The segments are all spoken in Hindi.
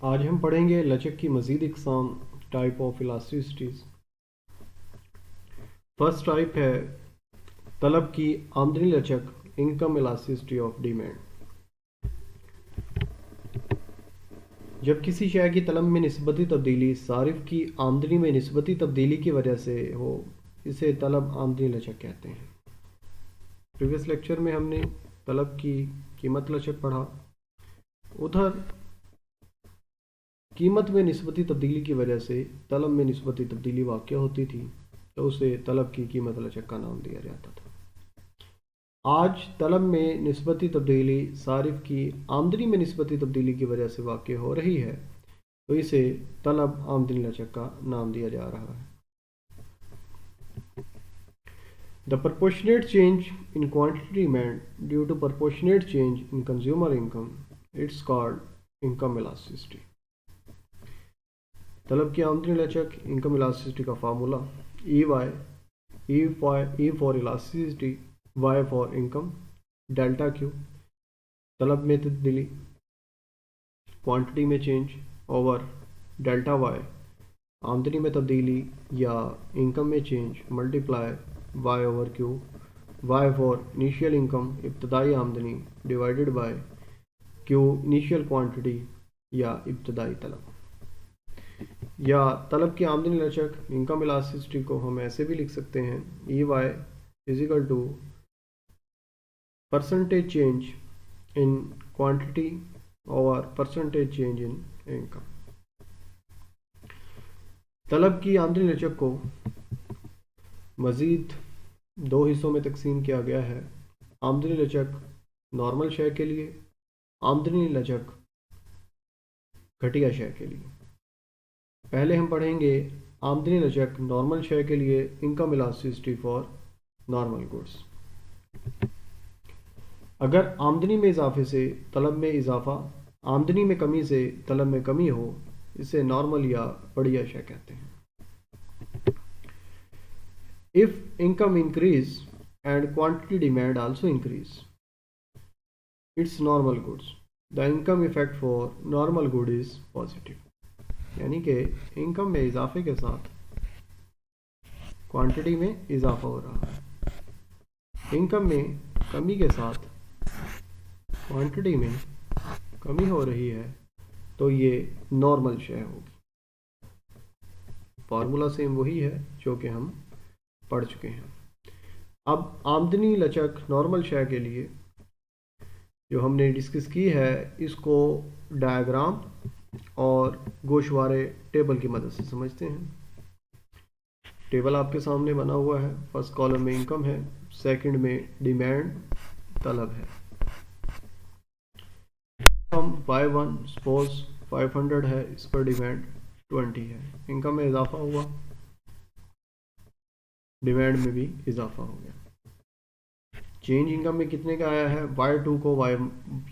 आज हम पढ़ेंगे लचक की मज़ीद इकसाम, टाइप ऑफ इलास्टिसिटीज़। फर्स्ट टाइप है तलब की आमदनी लचक, इनकम इलास्टिसिटी ऑफ डिमांड। जब किसी शय की तलब में निस्बती तब्दीली सारिफ की आमदनी में निस्बती तब्दीली की वजह से हो, इसे तलब आमदनी लचक कहते हैं। प्रीवियस लेक्चर में हमने तलब की कीमत लचक पढ़ा। उधर कीमत में निस्बती तब्दीली की वजह से तलब में निस्बती तब्दीली वाक़या होती थी, तो उसे तलब की कीमत लचक का नाम दिया जाता था। आज तलब में निस्बती तब्दीली सारिफ की आमदनी में निस्बती तब्दीली की वजह से वाक़या हो रही है, तो इसे तलब आमदनी लचक का नाम दिया जा रहा है। The proportionate change in quantity demand due to proportionate change in consumer income, it's called income elasticity. तलब की आमदनी लचक, इनकम इलास्टिसिटी का formula E for elasticity, Y for income, delta Q तलब में तब्दीली, क्वांटिटी में चेंज, ओवर डेल्टा Y आमदनी में तब्दीली या इनकम में change, multiply Y over Q, Y for initial income इब्तदाई आमदनी divided by Q initial quantity या इब्तदाई तलब। या तलब की आमदनी लचक, इनकम इलास्टिसिटी को हम ऐसे भी लिख सकते हैं EY is equal to percentage change in quantity और परसेंटेज चेंज इन इनकम। तलब की आमदनी लचक को मज़ीद दो हिस्सों में तकसीम किया गया है। आमदनी लचक नॉर्मल शय के लिए, आमदनी लचक घटिया शय के लिए। पहले हम पढ़ेंगे आमदनी लचक नॉर्मल शय के लिए, income elasticity for normal goods. अगर आमदनी में इजाफे से तलब में इजाफा, आमदनी में कमी से तलब में कमी हो, इसे नॉर्मल या बढ़िया शय कहते हैं। If income increase and quantity demand also increase, it's normal goods. The income effect for normal good is positive. यानी कि इनकम में इजाफे के साथ क्वांटिटी में इजाफा हो रहा है, इनकम में कमी के साथ क्वांटिटी में कमी हो रही है, तो ये नॉर्मल शय होगी। फार्मूला सेम वही है जो कि हम पढ़ चुके हैं। अब आमदनी लचक नॉर्मल शय के लिए जो हमने डिस्कस की है, इसको डायग्राम और गोशवारे टेबल की मदद से समझते हैं। टेबल आपके सामने बना हुआ है। फर्स्ट कॉलम में इनकम है, सेकंड में डिमांड तलब है। हम Y1 सपोज 500 है, इस पर डिमांड 20 है। इनकम में इजाफा हुआ, डिमांड में भी इजाफा हो गया। चेंज इनकम में कितने का आया है? Y2 को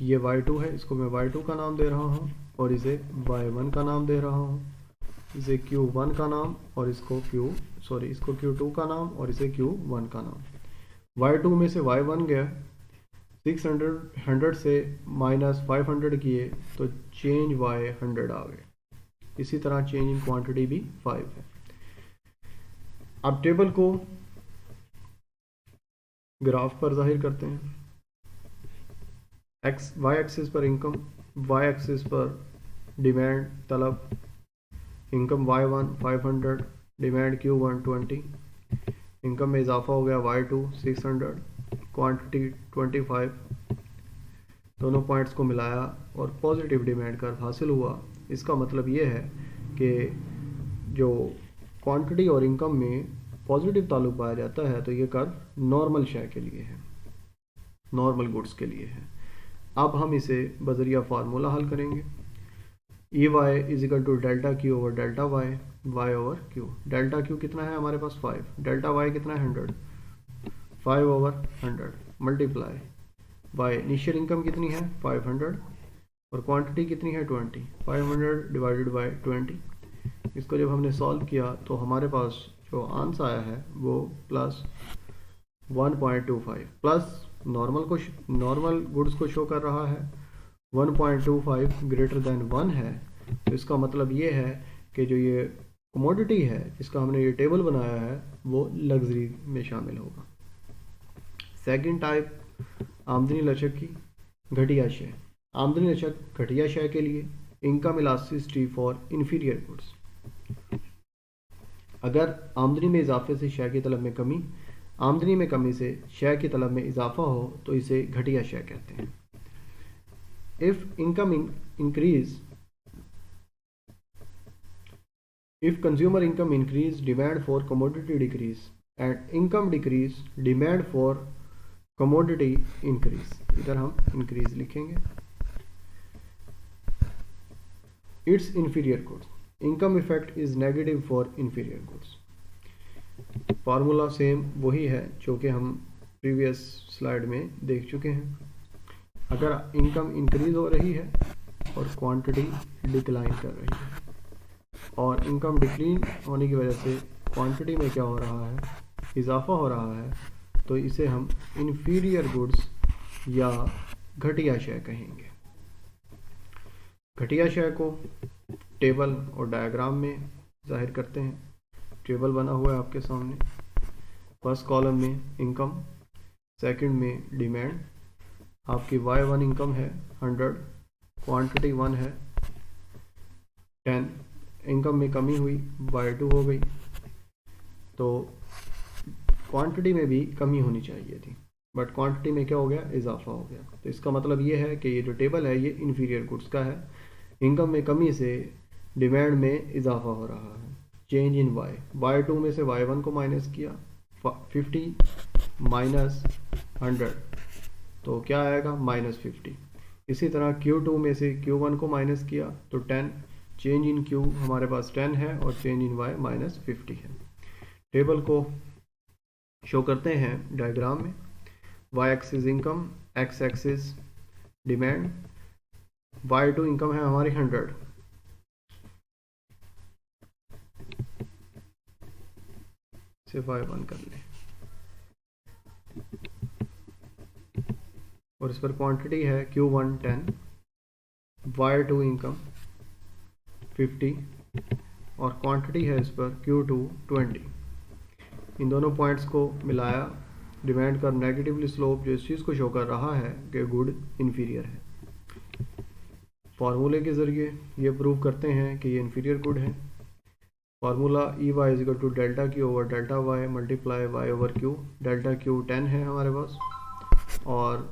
ये Y2 है, इसको मैं Y2 का नाम दे रहा हूँ और इसे Y1 का नाम दे रहा हूँ। इसे Q1 का नाम और इसको Q2 का नाम और इसे Q1 का नाम। Y2 में से Y1 गया, 600 से माइनस 500 किए तो चेंज Y100 आ गए। इसी तरह चेंज इन क्वांटिटी भी 5 है। अब टेबल को ग्राफ पर जाहिर करते हैं। Y एक्सिस पर इनकम, Y एक्सिस पर डिमांड तलब। Income Y1 500, demand Q1 20। Income में इजाफा हो गया Y2 600, क्वांटिटी 25। दोनों पॉइंट्स को मिलाया और पॉजिटिव डिमांड कर्व हासिल हुआ। इसका मतलब ये है कि जो क्वांटिटी और इनकम में पॉजिटिव ताल्लुक पाया जाता है, तो ये कर्व नॉर्मल शय के लिए है, नॉर्मल गुड्स के लिए है। अब हम इसे बजरिया फार्मूला हल करेंगे। EY is equal to delta Q over delta Y over Q। Delta Q कितना है हमारे पास? 5। डेल्टा Y कितना है? 100। 5 over 100 multiply Y initial income कितनी है? 500 और क्वांटिटी कितनी है? 20। 500 डिवाइडेड बाय 20। इसको जब हमने सॉल्व किया तो हमारे पास जो आंसर आया है वो प्लस 1.25 प्लस नॉर्मल गुड्स को शो कर रहा है। 1.25 ग्रेटर देन 1 है, तो इसका मतलब ये है कि जो ये कमोडिटी है जिसका हमने ये टेबल बनाया है वो लग्जरी में शामिल होगा। सेकंड टाइप आमदनी लचक की घटिया शय। आमदनी लचक घटिया शय के लिए income elasticity for inferior goods. अगर आमदनी में इजाफे से शय की तलब में कमी, आमदनी में कमी से शय की तलब में इजाफा हो तो इसे घटिया शय कहते हैं। If income increase, if consumer income increase, demand for commodity decrease, and income decrease, demand for commodity increase। इधर हम increase लिखेंगे। Its inferior goods, income effect is negative for inferior goods। Formula same वही है जो कि हम प्रीवियस स्लाइड में देख चुके हैं। अगर इनकम इंक्रीज हो रही है और क्वांटिटी डिक्लाइन कर रही है और इनकम डिक्लाइन होने की वजह से क्वांटिटी में क्या हो रहा है, इजाफा हो रहा है, तो इसे हम इन्फीरियर गुड्स या घटिया शय कहेंगे। घटिया शय को टेबल और डायग्राम में जाहिर करते हैं। टेबल बना हुआ है आपके सामने। फर्स्ट कॉलम में इनकम, सेकंड में डिमांड। आपकी Y1 इनकम है 100, क्वांटिटी 1 है 10, इनकम में कमी हुई Y2 हो गई, तो क्वांटिटी में भी कमी होनी चाहिए थी बट क्वांटिटी में क्या हो गया, इजाफा हो गया। तो इसका मतलब ये है कि ये जो टेबल है ये इन्फीरियर गुड्स का है। इनकम में कमी से डिमांड में इजाफा हो रहा है। चेंज इन Y2 में से Y1 को माइनस किया, 50 माइनस 100 तो क्या आएगा, -50। इसी तरह Q2 में से Q1 को माइनस किया तो 10, चेंज इन Q हमारे पास 10 है और चेंज इन Y -50 है। टेबल को शो करते हैं डायग्राम में। Y axis income, X axis demand. Y2 income है हमारी 100, से Y1 कर लें और इस पर क्वांटिटी है Q1 10, Y2 इनकम 50 और क्वांटिटी है इस पर Q2 20। इन दोनों पॉइंट्स को मिलाया, डिमांड का नेगेटिवली स्लोप जो इस चीज़ को शो कर रहा है कि गुड इन्फीरियर है। फार्मूले के ज़रिए ये प्रूव करते हैं कि ये इन्फीरियर गुड है। Formula EY is equal to delta Q over delta Y multiply Y over Q। Delta Q 10 है हमारे पास और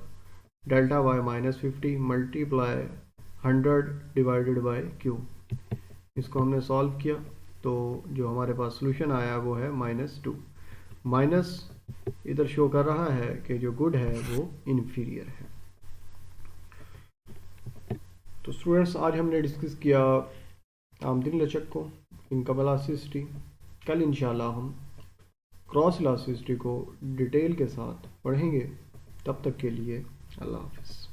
delta Y -50 multiply 100 divided by Q। इसको हमने सॉल्व किया तो जो हमारे पास सोल्यूशन आया वो है -2। माइनस इधर शो कर रहा है कि जो गुड है वो इन्फीरियर है। तो स्टूडेंट्स आज हमने डिस्कस किया आमदनी लचक को, इनकम इलास्टिसिटी। कल इंशाल्लाह हम क्रॉस इलास्टिसिटी को डिटेल के साथ पढ़ेंगे। तब तक के लिए अल्लाह हाफ़िज़।